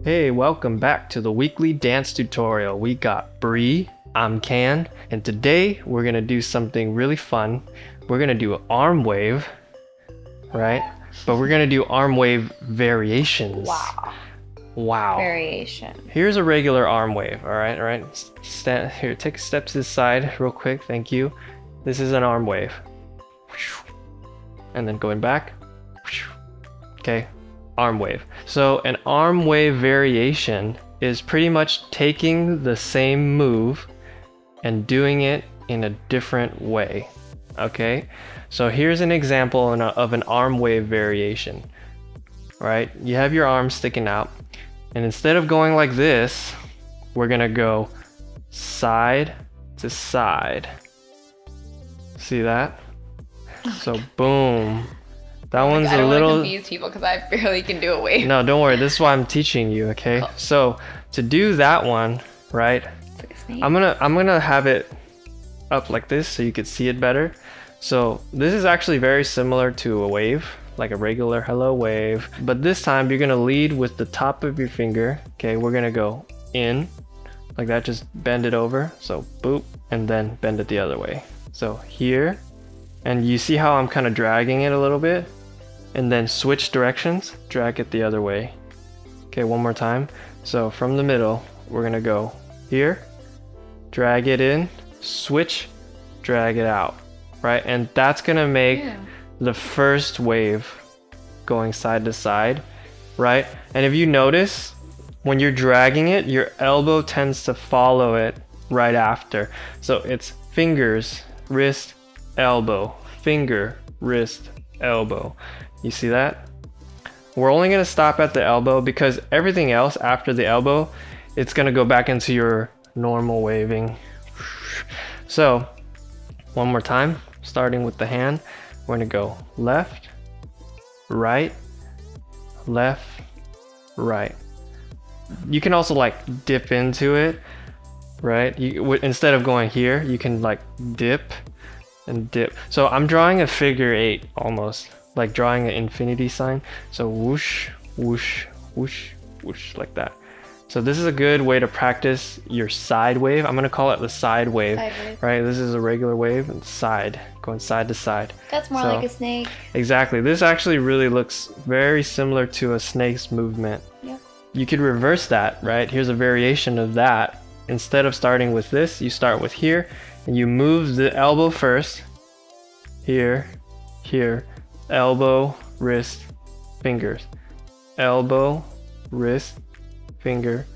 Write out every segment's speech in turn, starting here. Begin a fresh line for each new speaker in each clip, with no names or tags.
Hey, welcome back to the weekly dance tutorial. We got Bree, I'm Can, and today we're gonna do something really fun. We're gonna do an arm wave, right? But we're gonna do arm wave variations. Wow.
Variation.
Here's a regular arm wave, all right? Stand here, take a step to the side real quick, thank you. This is an arm wave. And then going back. Okay, arm wave. So an arm wave variation is pretty much taking the same move and doing it in a different way. Okay, so here's an example of an arm wave variation. Right, you have your arm sticking out, and instead of going like this, we're gonna go side to side. See that? So boom. That one's
I don't
a
want to
little
confuse people because I barely can do a wave.
No, don't worry. This is why I'm teaching you, okay?
Cool.
So, to do that one, right?
It's like a snake.
I'm going to have it up like this so you could see it better. So, this is actually very similar to a wave, like a regular hello wave, but this time you're going to lead with the top of your finger. Okay, we're going to go in like that, just bend it over. So, boop, and then bend it the other way. So, here, and you see how I'm kind of dragging it a little bit? And then switch directions, drag it the other way. Okay, one more time. So from the middle, we're gonna go here, drag it in, switch, drag it out, right? And that's gonna make the first wave going side to side, right? And if you notice, when you're dragging it, your elbow tends to follow it right after. So it's fingers, wrist, elbow, finger, wrist, elbow. You see that? We're only going to stop at the elbow because everything else after the elbow, it's going to go back into your normal waving. So, one more time, starting with the hand, we're going to go left, right, left, right. You can also like dip into it, right? Instead of going here, you can like dip and dip. So I'm drawing a figure 8 almost. Like drawing an infinity sign. So whoosh, whoosh, whoosh, whoosh, like that. So this is a good way to practice your side wave. I'm gonna call it the side wave, right? This is a regular wave and side, going side to side.
That's more like a snake.
Exactly. This actually really looks very similar to a snake's movement.
Yep.
You could reverse that, right? Here's a variation of that. Instead of starting with this, you start with here, and you move the elbow first. Here, here. Elbow, wrist, fingers. Elbow, wrist, finger.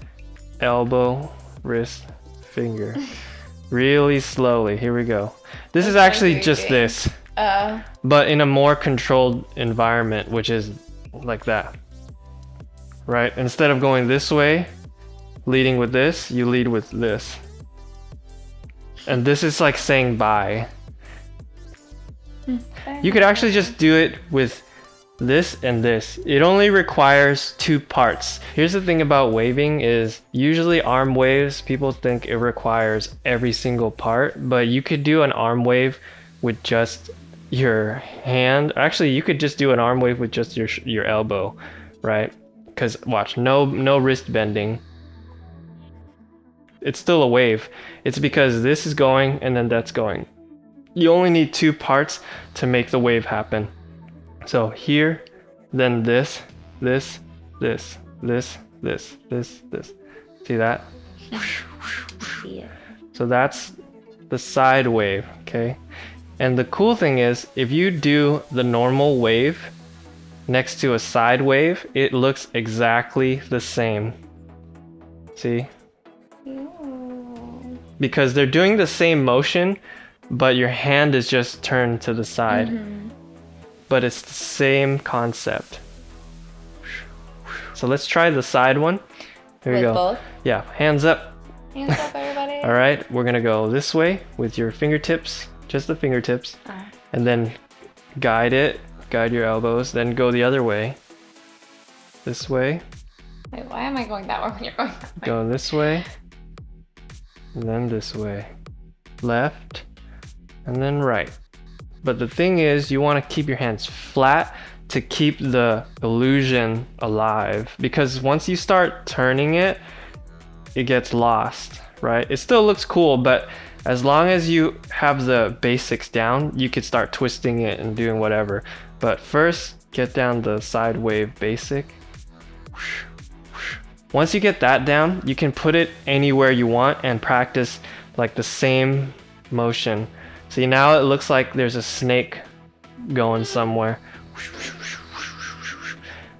Elbow, wrist, finger. Really slowly. Here we go. This is actually just this, but in a more controlled environment, which is like that. Right? Instead of going this way, leading with this, you lead with this. And this is like saying bye. You could actually just do it with this and this. It only requires 2 parts. Here's the thing about waving is usually arm waves, people think it requires every single part, but you could do an arm wave with just your hand. Actually, you could just do an arm wave with just your elbow, right? Because watch, no wrist bending. It's still a wave. It's because this is going and then that's going. You only need 2 parts to make the wave happen. So here, then this, this, this, this, this, this, this. See that?
See it.
So that's the side wave, okay? And the cool thing is, if you do the normal wave next to a side wave, it looks exactly the same. See?
Ooh.
Because they're doing the same motion, but your hand is just turned to the side. But it's the same concept. So let's try the side one. Here we go.
Both?
Yeah, hands up.
Hands up, everybody.
All right, we're gonna go this way with your fingertips, just the fingertips, and then guide your elbows, then go the other way. This way.
Wait, why am I going that way when you're going that way?
Go this way, and then this way. Left, and then right. But the thing is, you want to keep your hands flat to keep the illusion alive, because once you start turning it, it gets lost, right? It still looks cool, but as long as you have the basics down, you could start twisting it and doing whatever. But first, get down the side wave basic. Once you get that down, you can put it anywhere you want and practice like the same motion. See, now it looks like there's a snake going somewhere.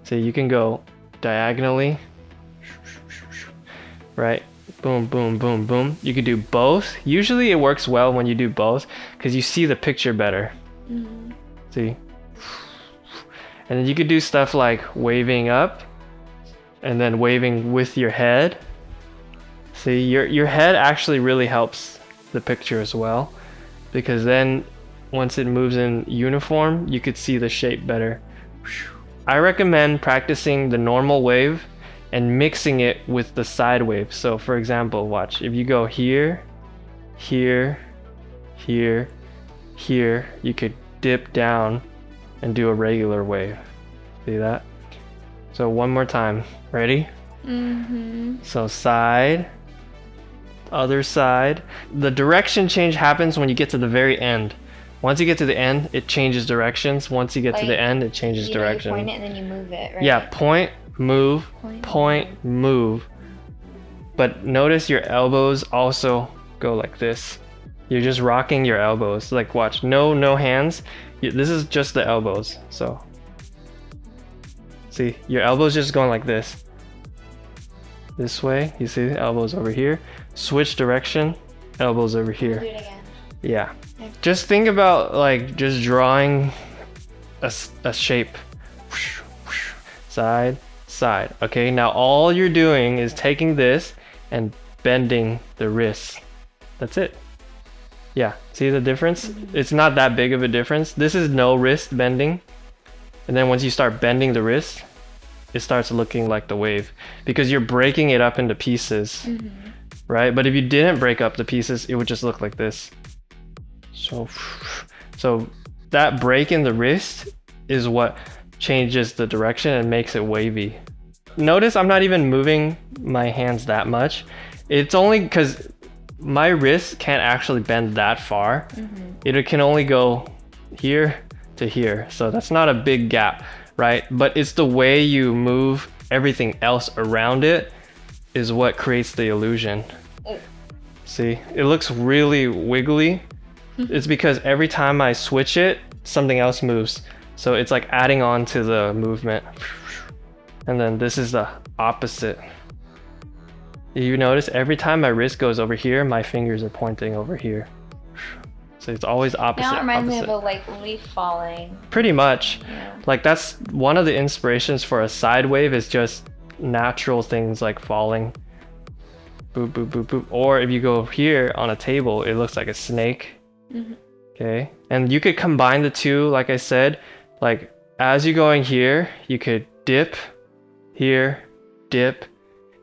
So you can go diagonally, right? Boom, boom, boom, boom. You could do both. Usually it works well when you do both because you see the picture better. See? And then you could do stuff like waving up and then waving with your head. See, your head actually really helps the picture as well, because then once it moves in uniform, you could see the shape better. I recommend practicing the normal wave and mixing it with the side wave. So for example, watch, if you go here, here, here, here, you could dip down and do a regular wave. See that? So one more time. Ready? So side, other side. The direction change happens when you get to the very end. Once you get to the end, it changes directions. Once you get to the end, it changes direction.
You point it and then you move it, right?
Yeah, point, move, point, move. But notice your elbows also go like this. You're just rocking your elbows. Like watch, no hands. This is just the elbows. So see, your elbows just going like this. This way, you see the elbows over here. Switch direction, elbows over here.
Do it again.
Yeah. Just think about like just drawing a shape. Side, side. Okay, now all you're doing is taking this and bending the wrist. That's it. Yeah, see the difference? It's not that big of a difference. This is no wrist bending. And then once you start bending the wrist, it starts looking like the wave because you're breaking it up into pieces, right? But if you didn't break up the pieces, it would just look like this. So that break in the wrist is what changes the direction and makes it wavy. Notice I'm not even moving my hands that much. It's only because my wrist can't actually bend that far. It can only go here to here. So that's not a big gap, right? But it's the way you move everything else around it is what creates the illusion. See, it looks really wiggly. It's because every time I switch it, something else moves. So it's like adding on to the movement. And then this is the opposite. You notice every time my wrist goes over here, my fingers are pointing over here. So it's always opposite.
Now it reminds
opposite.
me of a like leaf falling.
Pretty much.
Yeah.
Like that's one of the inspirations for a side wave is just natural things like falling. Boop, boop, boop, boop. Or if you go here on a table, it looks like a snake. Okay. And you could combine the two, like I said, like as you're going here, you could dip here, dip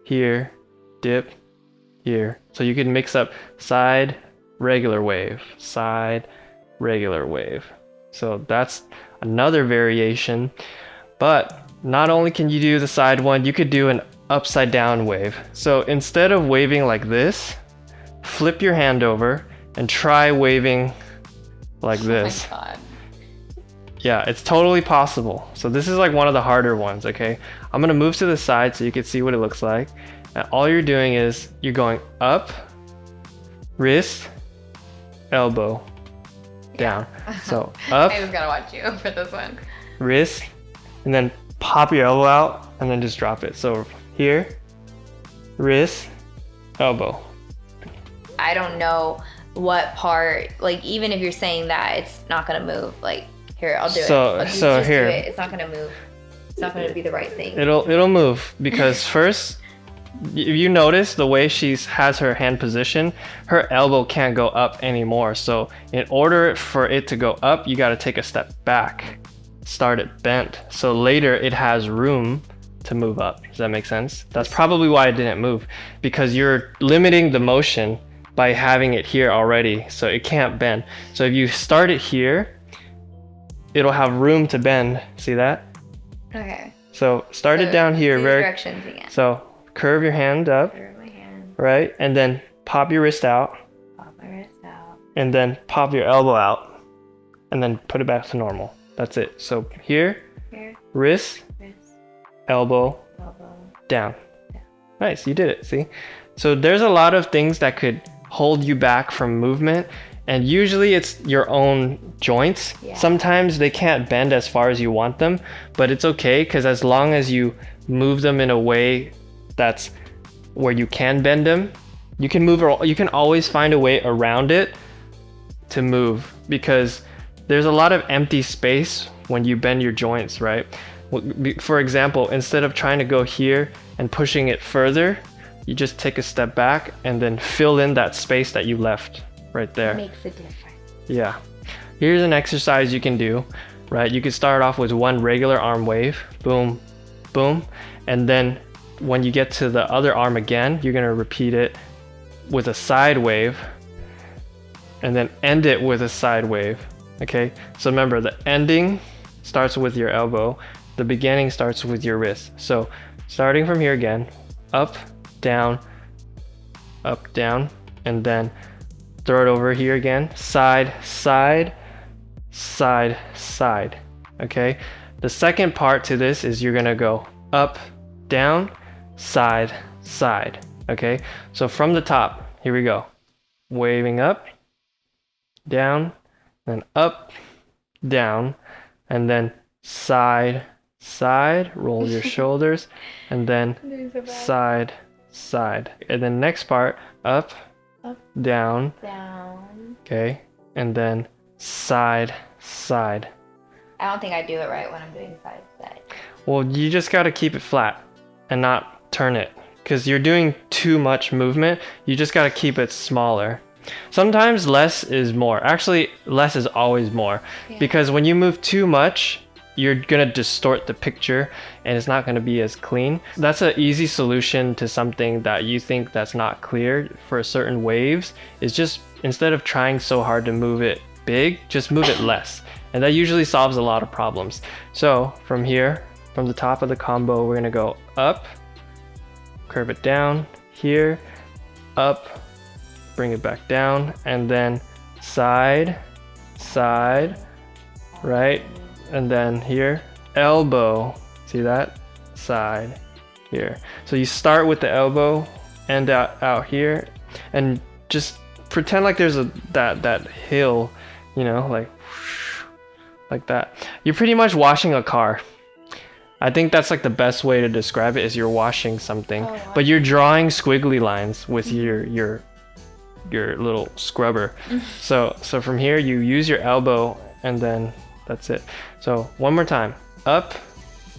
here, dip here. So you can mix up side, regular wave, side, regular wave. So that's another variation. But not only can you do the side one, you could do an upside down wave. So instead of waving like this, flip your hand over and try waving like this.
Oh my God.
Yeah, it's totally possible. So this is like one of the harder ones, okay? I'm gonna move to the side so you can see what it looks like. And all you're doing is you're going up, wrist, elbow, down. So up,
I was gonna watch you for this one.
wrist, and then pop your elbow out and then just drop it. So here, wrist, elbow.
I don't know what part, like even if you're saying that it's not gonna move, like here, I'll do it.
So
Just
here,
do it. It's not gonna move. It's not gonna be the right thing.
it'll move because first, if you notice the way she has her hand position, her elbow can't go up anymore. So in order for it to go up, you got to take a step back, start it bent. So later it has room to move up. Does that make sense? That's probably why it didn't move, because you're limiting the motion by having it here already. So it can't bend. So if you start it here, it'll have room to bend. See that?
Okay.
So start it down here.
Two directions again.
So curve your hand up.
Curve my hand.
Right? And then pop your wrist out.
Pop my wrist out.
And then pop your elbow out. And then put it back to normal. That's it. So here, wrist, elbow, down. Nice, you did it, see? So there's a lot of things that could hold you back from movement, and usually it's your own joints. Sometimes they can't bend as far as you want them, but it's okay, because as long as you move them in a way that's where you can bend them, you can always find a way around it to move, because there's a lot of empty space when you bend your joints, right? For example, instead of trying to go here and pushing it further, you just take a step back and then fill in that space that you left right there.
It makes a difference.
Yeah. Here's an exercise you can do, right? You can start off with one regular arm wave, boom, boom. And then when you get to the other arm again, you're gonna repeat it with a side wave and then end it with a side wave, okay? So remember, the ending starts with your elbow, the beginning starts with your wrist. So starting from here again, up, down, and then throw it over here again, side, side, side, side, okay? The second part to this is you're gonna go up, down, side, side, okay? So from the top, here we go. Waving up, down, then up, down, and then side, side, roll your shoulders, and then side, side. And then next part, up, down, okay, and then side, side.
I don't think I do it right when I'm doing side, side.
Well, you just gotta keep it flat and not turn it, because you're doing too much movement. You just gotta keep it smaller. Sometimes less is more. Actually, less is always more, because when you move too much, you're gonna distort the picture and it's not gonna be as clean. That's an easy solution to something that you think that's not clear for certain waves, is just instead of trying so hard to move it big, just move it less. And that usually solves a lot of problems. So from here, from the top of the combo, we're gonna go up, curve it down, here, up, bring it back down, and then side, side, right? And then here, elbow, see that? Side, here. So you start with the elbow, end out here, and just pretend like there's that hill, you know, like that. You're pretty much washing a car. I think that's like the best way to describe it, is you're washing something, but you're drawing squiggly lines with your little scrubber. So from here, you use your elbow, and then that's it. So one more time, up,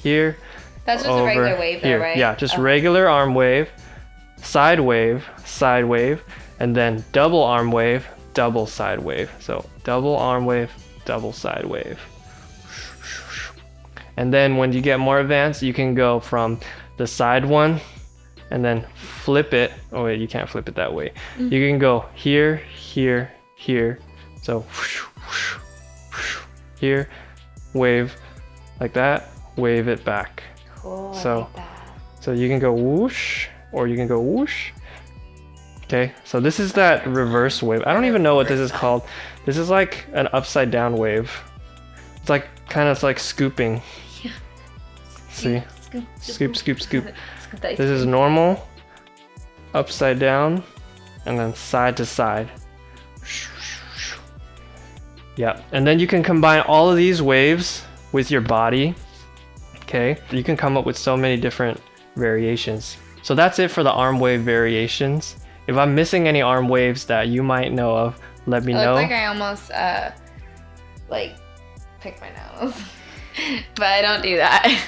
here,
that's just
over,
a regular wave
here.
though, right?
Yeah, just regular arm wave, side wave, and then double arm wave, double side wave. So double arm wave, double side wave. And then when you get more advanced, you can go from the side one and then flip it. Oh wait, you can't flip it that way. You can go here, here, here. So here, wave like that, wave it back.
Cool.
So,
I like that.
So you can go whoosh, or you can go whoosh. Okay, so this is that reverse wave. I don't even know what this is called. This is like an upside down wave. It's like kind of like scooping.
Yeah.
See? Scoop, scoop, scoop.
This
This is normal, upside down, and then side to side. Yeah, and then you can combine all of these waves with your body. Okay, you can come up with so many different variations. So that's it for the arm wave variations. If I'm missing any arm waves that you might know of, let me know.
It looks like I almost like pick my nose, but I don't do that.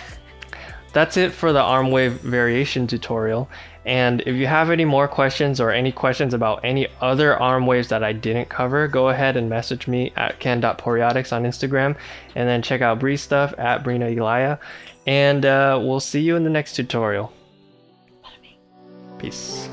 That's it for the arm wave variation tutorial. And if you have any more questions or any questions about any other arm waves that I didn't cover, go ahead and message me at ken.poriotics on Instagram, and then check out Bree's stuff at Brina Elia. And we'll see you in the next tutorial. Peace.